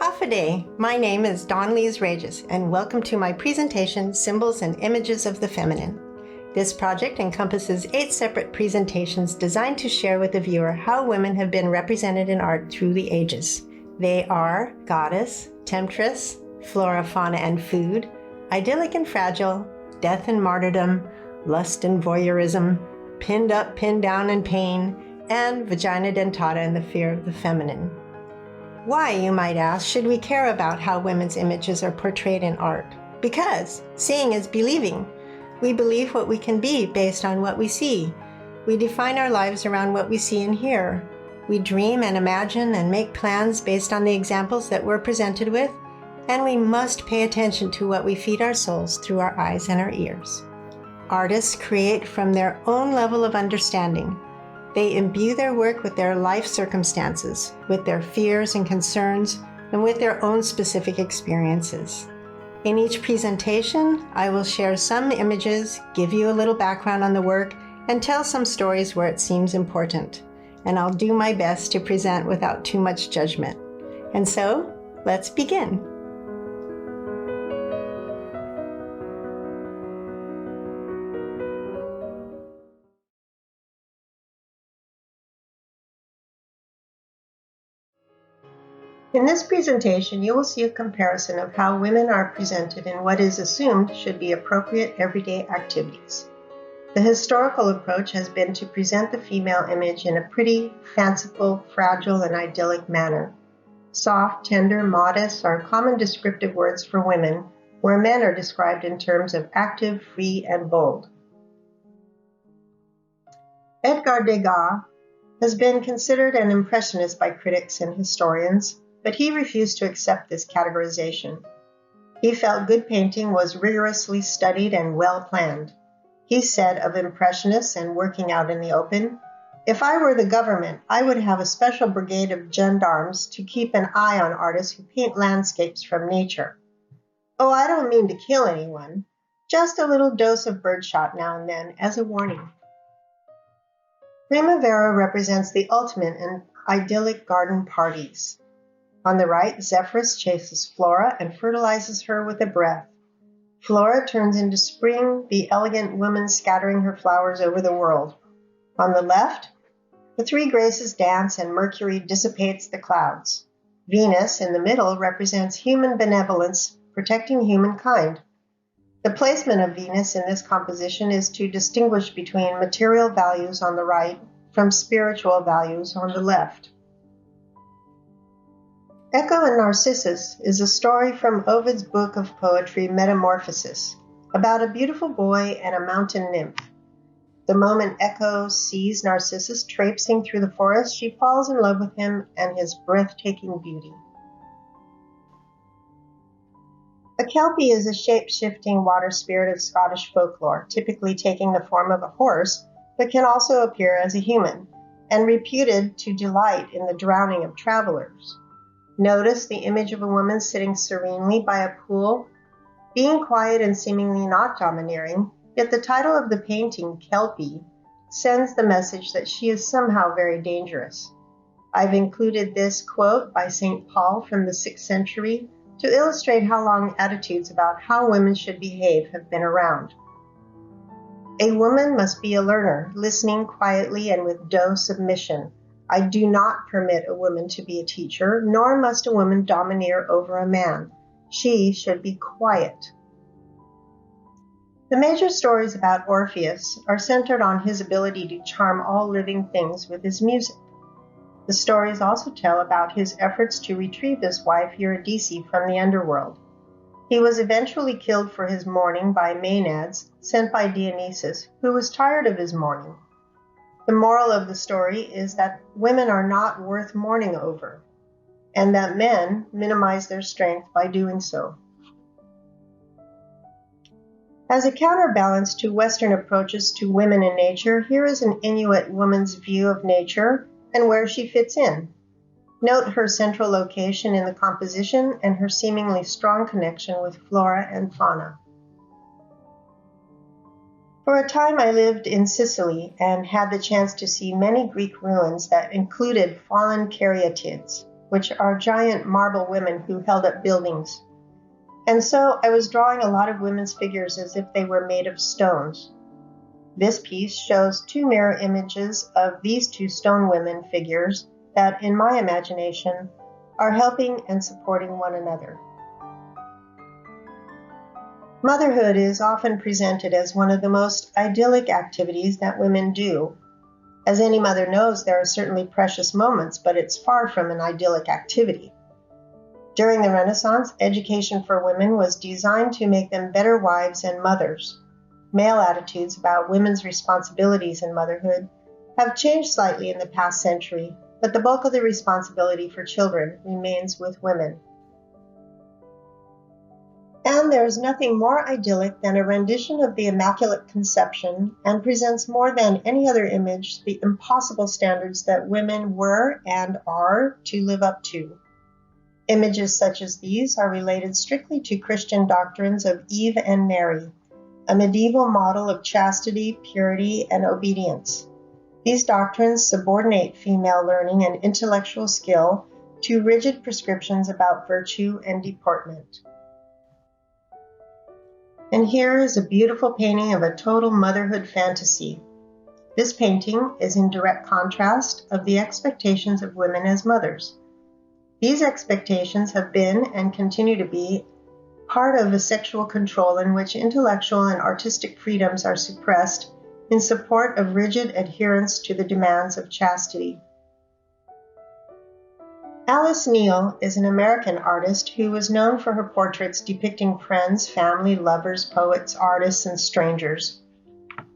Half a day. My name is Dawn Lees Regis, and welcome to my presentation, Symbols and Images of the Feminine. This project encompasses 8 separate presentations designed to share with the viewer how women have been represented in art through the ages. They are Goddess, Temptress, Flora, Fauna, and Food, Idyllic and Fragile, Death and Martyrdom, Lust and Voyeurism, Pinned Up, Pinned Down and Pain, and Vagina Dentata and the Fear of the Feminine. Why, you might ask, should we care about how women's images are portrayed in art? Because seeing is believing. We believe what we can be based on what we see. We define our lives around what we see and hear. We dream and imagine and make plans based on the examples that we're presented with, and we must pay attention to what we feed our souls through our eyes and our ears. Artists create from their own level of understanding. They imbue their work with their life circumstances, with their fears and concerns, and with their own specific experiences. In each presentation, I will share some images, give you a little background on the work, and tell some stories where it seems important. And I'll do my best to present without too much judgment. And so, let's begin. In this presentation, you will see a comparison of how women are presented in what is assumed should be appropriate everyday activities. The historical approach has been to present the female image in a pretty, fanciful, fragile, and idyllic manner. Soft, tender, modest are common descriptive words for women, where men are described in terms of active, free, and bold. Edgar Degas has been considered an impressionist by critics and historians, but he refused to accept this categorization. He felt good painting was rigorously studied and well planned. He said of impressionists and working out in the open, "If I were the government, I would have a special brigade of gendarmes to keep an eye on artists who paint landscapes from nature. Oh, I don't mean to kill anyone, just a little dose of birdshot now and then as a warning." Primavera represents the ultimate in idyllic garden parties. On the right, Zephyrus chases Flora and fertilizes her with a breath. Flora turns into spring, the elegant woman scattering her flowers over the world. On the left, the 3 Graces dance and Mercury dissipates the clouds. Venus, in the middle, represents human benevolence, protecting humankind. The placement of Venus in this composition is to distinguish between material values on the right from spiritual values on the left. Echo and Narcissus is a story from Ovid's book of poetry Metamorphosis, about a beautiful boy and a mountain nymph. The moment Echo sees Narcissus traipsing through the forest, she falls in love with him and his breathtaking beauty. A Kelpie is a shape-shifting water spirit of Scottish folklore, typically taking the form of a horse, but can also appear as a human, and reputed to delight in the drowning of travelers. Notice the image of a woman sitting serenely by a pool, being quiet and seemingly not domineering, yet the title of the painting, Kelpie, sends the message that she is somehow very dangerous. I've included this quote by St. Paul from the 6th century to illustrate how long attitudes about how women should behave have been around. A woman must be a learner, listening quietly and with doe submission. I do not permit a woman to be a teacher, nor must a woman domineer over a man. She should be quiet. The major stories about Orpheus are centered on his ability to charm all living things with his music. The stories also tell about his efforts to retrieve his wife Eurydice from the underworld. He was eventually killed for his mourning by Maenads sent by Dionysus, who was tired of his mourning. The moral of the story is that women are not worth mourning over, and that men minimize their strength by doing so. As a counterbalance to Western approaches to women in nature, here is an Inuit woman's view of nature and where she fits in. Note her central location in the composition and her seemingly strong connection with flora and fauna. For a time I lived in Sicily and had the chance to see many Greek ruins that included fallen caryatids. which are giant marble women who held up buildings. And so I was drawing a lot of women's figures as if they were made of stones. This piece shows two mirror images of these two stone women figures that, in my imagination, are helping and supporting one another. Motherhood is often presented as one of the most idyllic activities that women do. As any mother knows, there are certainly precious moments, but it's far from an idyllic activity. During the Renaissance, education for women was designed to make them better wives and mothers. Male attitudes about women's responsibilities in motherhood have changed slightly in the past century, but the bulk of the responsibility for children remains with women. And there is nothing more idyllic than a rendition of the Immaculate Conception, and presents more than any other image the impossible standards that women were and are to live up to. Images such as these are related strictly to Christian doctrines of Eve and Mary, a medieval model of chastity, purity, and obedience. These doctrines subordinate female learning and intellectual skill to rigid prescriptions about virtue and deportment. And here is a beautiful painting of a total motherhood fantasy. This painting is in direct contrast of the expectations of women as mothers. These expectations have been and continue to be part of a sexual control in which intellectual and artistic freedoms are suppressed in support of rigid adherence to the demands of chastity. Alice Neel is an American artist who was known for her portraits depicting friends, family, lovers, poets, artists, and strangers.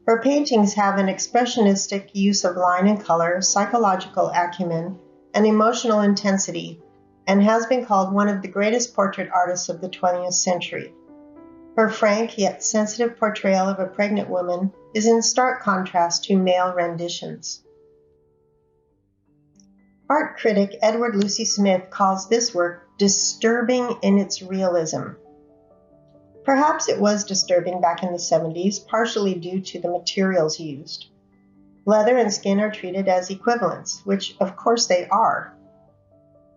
Her paintings have an expressionistic use of line and color, psychological acumen, and emotional intensity, and has been called one of the greatest portrait artists of the 20th century. Her frank yet sensitive portrayal of a pregnant woman is in stark contrast to male renditions. Art critic Edward Lucy Smith calls this work disturbing in its realism. Perhaps it was disturbing back in the 70s, partially due to the materials used. Leather and skin are treated as equivalents, which of course they are.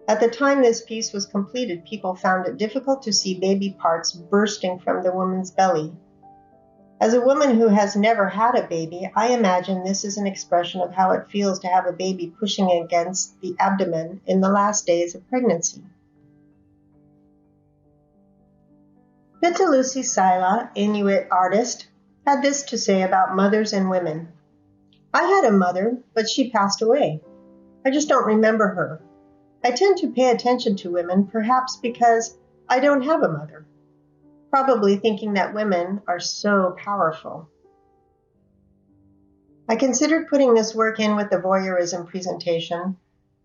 At the time this piece was completed, people found it difficult to see baby parts bursting from the woman's belly. As a woman who has never had a baby, I imagine this is an expression of how it feels to have a baby pushing against the abdomen in the last days of pregnancy. Pitalusi Saila, Inuit artist, had this to say about mothers and women. I had a mother, but she passed away. I just don't remember her. I tend to pay attention to women, perhaps because I don't have a mother. Probably thinking that women are so powerful. I considered putting this work in with the voyeurism presentation,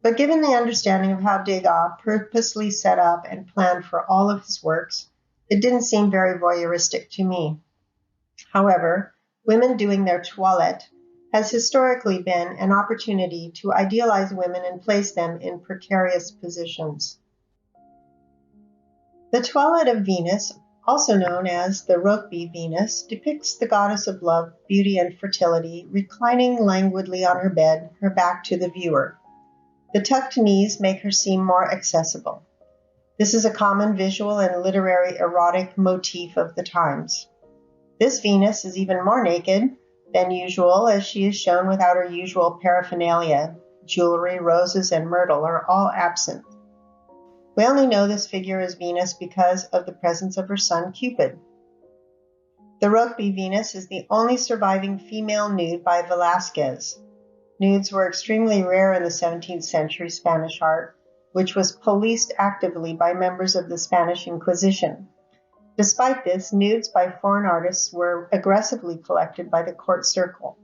but given the understanding of how Degas purposely set up and planned for all of his works, it didn't seem very voyeuristic to me. However, women doing their toilette has historically been an opportunity to idealize women and place them in precarious positions. The toilette of Venus, also known as the Rokeby Venus, depicts the goddess of love, beauty, and fertility, reclining languidly on her bed, her back to the viewer. The tucked knees make her seem more accessible. This is a common visual and literary erotic motif of the times. This Venus is even more naked than usual, as she is shown without her usual paraphernalia. Jewelry, roses, and myrtle are all absent. We only know this figure as Venus because of the presence of her son Cupid. The Rokeby Venus is the only surviving female nude by Velázquez. Nudes were extremely rare in the 17th century Spanish art, which was policed actively by members of the Spanish Inquisition. Despite this, nudes by foreign artists were aggressively collected by the court circle.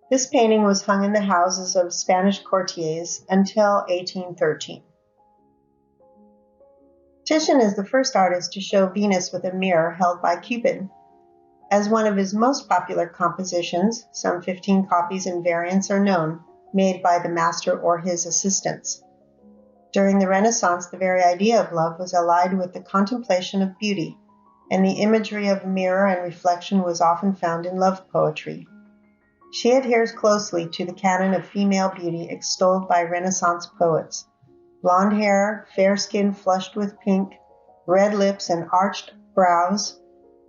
This painting was hung in the houses of Spanish courtiers until 1813. Titian is the first artist to show Venus with a mirror held by Cupid. As one of his most popular compositions, some 15 copies and variants are known, made by the master or his assistants. During the Renaissance, the very idea of love was allied with the contemplation of beauty, and the imagery of mirror and reflection was often found in love poetry. She adheres closely to the canon of female beauty extolled by Renaissance poets. blonde hair, fair skin flushed with pink, red lips and arched brows,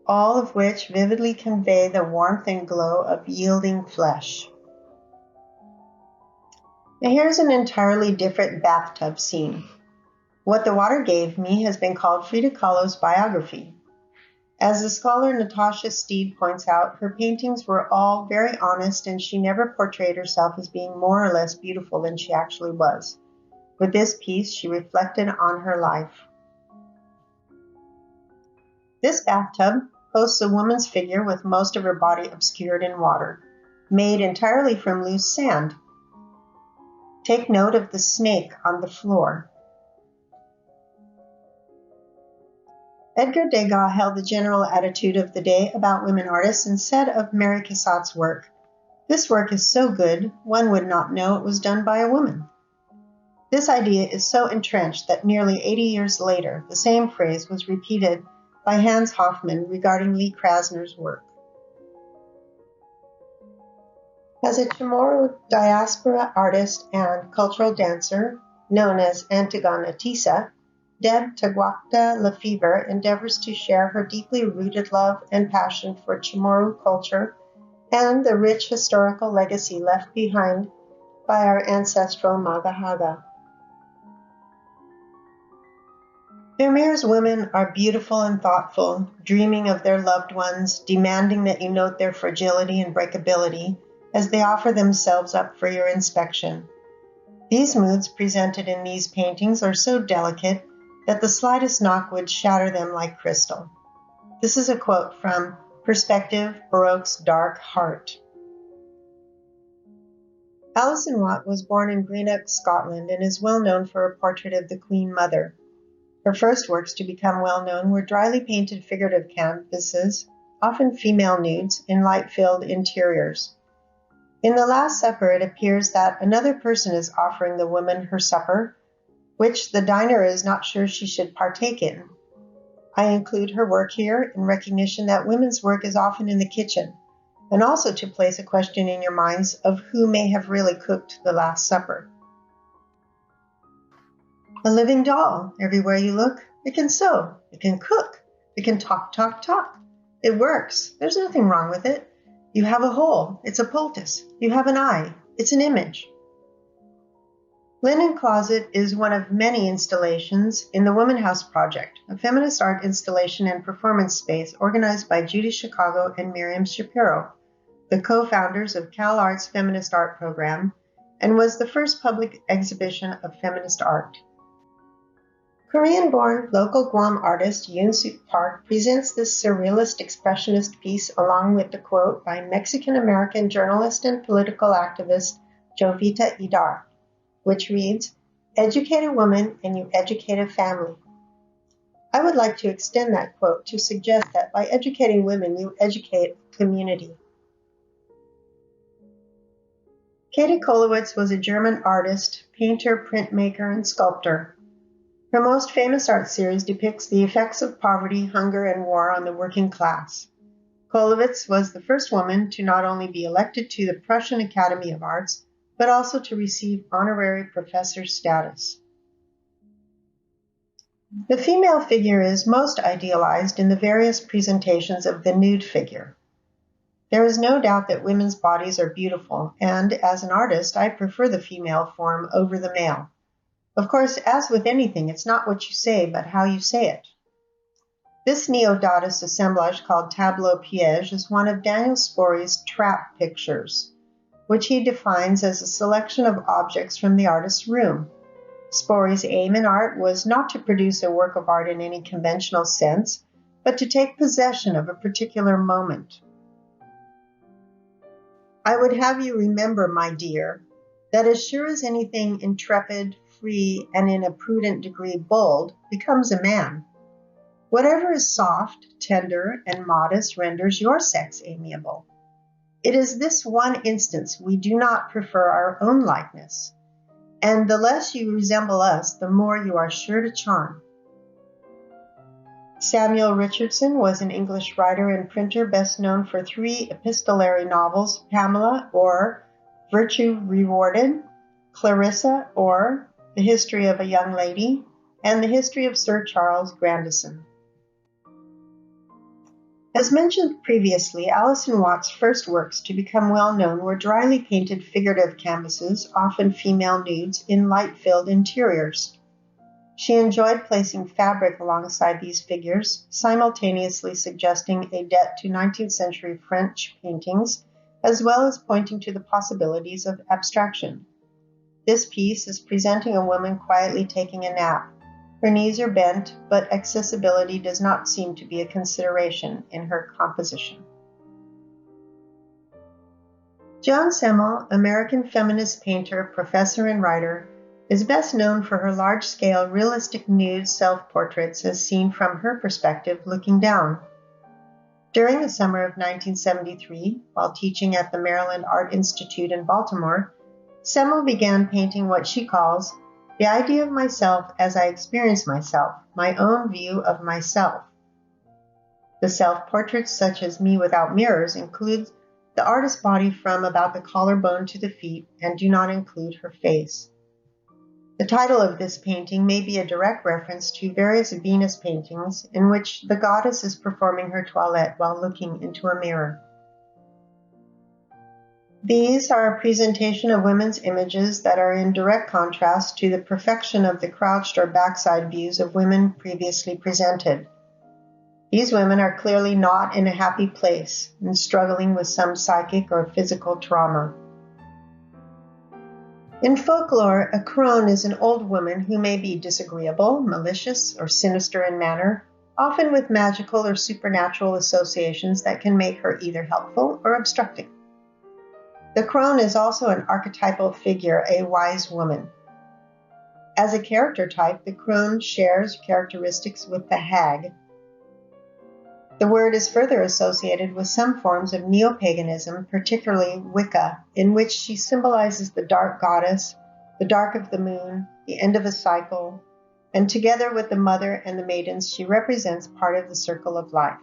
all of which vividly convey the warmth and glow of yielding flesh. Now here's an entirely different bathtub scene. What the Water Gave Me has been called Frida Kahlo's biography. As the scholar Natasha Steed points out, her paintings were all very honest and she never portrayed herself as being more or less beautiful than she actually was. With this piece, she reflected on her life. This bathtub hosts a woman's figure with most of her body obscured in water, made entirely from loose sand. Take note of the snake on the floor. Edgar Degas held the general attitude of the day about women artists and said of Mary Cassatt's work, "This work is so good, one would not know it was done by a woman." This idea is so entrenched that nearly 80 years later, the same phrase was repeated by Hans Hofmann regarding Lee Krasner's work. As a Chamorro diaspora artist and cultural dancer, known as Antigona Tisa, Deb Taguacta Lefevre endeavors to share her deeply rooted love and passion for Chamorro culture and the rich historical legacy left behind by our ancestral Magahaga. Vermeer's women are beautiful and thoughtful, dreaming of their loved ones, demanding that you note their fragility and breakability as they offer themselves up for your inspection. These moods presented in these paintings are so delicate that the slightest knock would shatter them like crystal. This is a quote from Perspective, Baroque's Dark Heart. Alison Watt was born in Greenock, Scotland, and is well known for a portrait of the Queen Mother. Her first works to become well known were dryly painted figurative canvases, often female nudes, in light-filled interiors. In The Last Supper, it appears that another person is offering the woman her supper, which the diner is not sure she should partake in. I include her work here in recognition that women's work is often in the kitchen, and also to place a question in your minds of who may have really cooked the Last Supper. A living doll. Everywhere you look, it can sew, it can cook, it can talk. It works. There's nothing wrong with it. You have a hole, it's a poultice. You have an eye, it's an image. Linen Closet is one of many installations in the Woman House Project, a feminist art installation and performance space organized by Judy Chicago and Miriam Shapiro, the co-founders of CalArt's Feminist Art Program, and was the first public exhibition of feminist art. Korean-born local Guam artist Yoon-Suk Park presents this surrealist expressionist piece along with the quote by Mexican-American journalist and political activist Jovita Idar, which reads, "Educate a woman and you educate a family." I would like to extend that quote to suggest that by educating women, you educate a community. Katie Kolowitz was a German artist, painter, printmaker, and sculptor. Her most famous art series depicts the effects of poverty, hunger, and war on the working class. Kolowitz was the first woman to not only be elected to the Prussian Academy of Arts, but also to receive honorary professor status. The female figure is most idealized in the various presentations of the nude figure. There is no doubt that women's bodies are beautiful, and as an artist, I prefer the female form over the male. Of course, as with anything, it's not what you say, but how you say it. This neo-Dadaist assemblage called Tableau Piège is one of Daniel Spory's trap pictures, which he defines as a selection of objects from the artist's room. Spory's aim in art was not to produce a work of art in any conventional sense, but to take possession of a particular moment. I would have you remember, my dear, that as sure as anything intrepid, free, and in a prudent degree bold becomes a man, whatever is soft, tender, and modest renders your sex amiable. It is this one instance we do not prefer our own likeness, and the less you resemble us, the more you are sure to charm. Samuel Richardson was an English writer and printer best known for 3 epistolary novels, Pamela or Virtue Rewarded, Clarissa or The History of a Young Lady, and The History of Sir Charles Grandison. As mentioned previously, Alison Watts' first works to become well known were dryly painted figurative canvases, often female nudes, in light-filled interiors. She enjoyed placing fabric alongside these figures, simultaneously suggesting a debt to 19th century French paintings, as well as pointing to the possibilities of abstraction. This piece is presenting a woman quietly taking a nap. Her knees are bent, but accessibility does not seem to be a consideration in her composition. Joan Semmel, American feminist painter, professor, and writer, is best known for her large-scale realistic nude self-portraits as seen from her perspective looking down. During the summer of 1973, while teaching at the Maryland Art Institute in Baltimore, Semmel began painting what she calls the idea of myself as I experience myself, my own view of myself. The self-portraits, such as Me Without Mirrors, include the artist's body from about the collarbone to the feet and do not include her face. The title of this painting may be a direct reference to various Venus paintings in which the goddess is performing her toilette while looking into a mirror. These are a presentation of women's images that are in direct contrast to the perfection of the crouched or backside views of women previously presented. These women are clearly not in a happy place and struggling with some psychic or physical trauma. In folklore, a crone is an old woman who may be disagreeable, malicious, or sinister in manner, often with magical or supernatural associations that can make her either helpful or obstructing. The crone is also an archetypal figure, a wise woman. As a character type, the crone shares characteristics with the hag. The word is further associated with some forms of neo-paganism, particularly Wicca, in which she symbolizes the dark goddess, the dark of the moon, the end of a cycle, and together with the mother and the maidens, she represents part of the circle of life.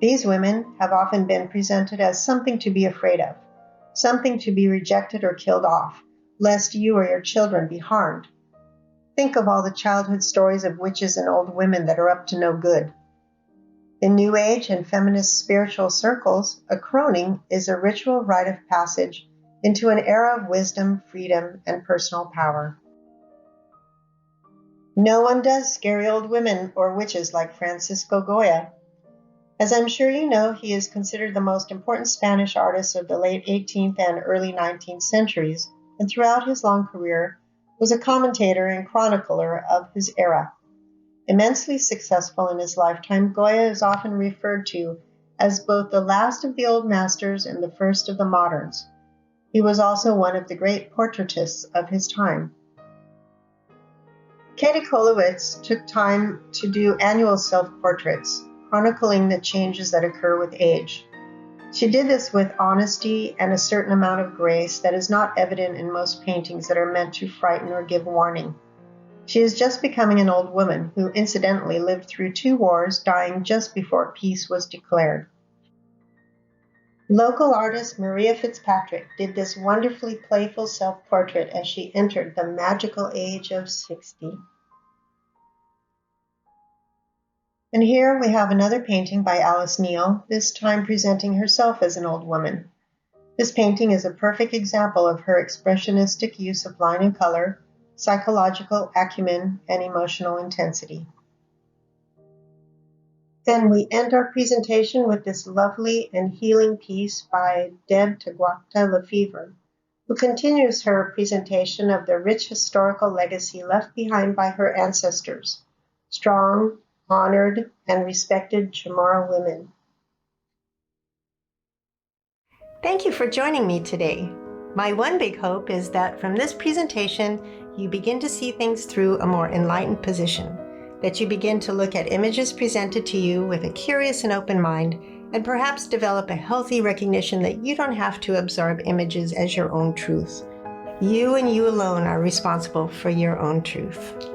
These women have often been presented as something to be afraid of, something to be rejected or killed off, lest you or your children be harmed. Think of all the childhood stories of witches and old women that are up to no good. In New Age and feminist spiritual circles, a croning is a ritual rite of passage into an era of wisdom, freedom, and personal power. No one does scary old women or witches like Francisco Goya. As I'm sure you know, he is considered the most important Spanish artist of the late 18th and early 19th centuries, and throughout his long career was a commentator and chronicler of his era. Immensely successful in his lifetime, Goya is often referred to as both the last of the old masters and the first of the moderns. He was also one of the great portraitists of his time. Katie Kolowitz took time to do annual self-portraits, chronicling the changes that occur with age. She did this with honesty and a certain amount of grace that is not evident in most paintings that are meant to frighten or give warning. She is just becoming an old woman who incidentally lived through 2 wars, dying just before peace was declared. Local artist Maria Fitzpatrick did this wonderfully playful self-portrait as she entered the magical age of 60. And here we have another painting by Alice Neel, this time presenting herself as an old woman. This painting is a perfect example of her expressionistic use of line and color, psychological acumen, and emotional intensity. Then we end our presentation with this lovely and healing piece by Deb Taguacta Lefevre, who continues her presentation of the rich historical legacy left behind by her ancestors, strong, honored, and respected Chamorro women. Thank you for joining me today. My one big hope is that from this presentation, you begin to see things through a more enlightened position, that you begin to look at images presented to you with a curious and open mind, and perhaps develop a healthy recognition that you don't have to absorb images as your own truth. You and you alone are responsible for your own truth.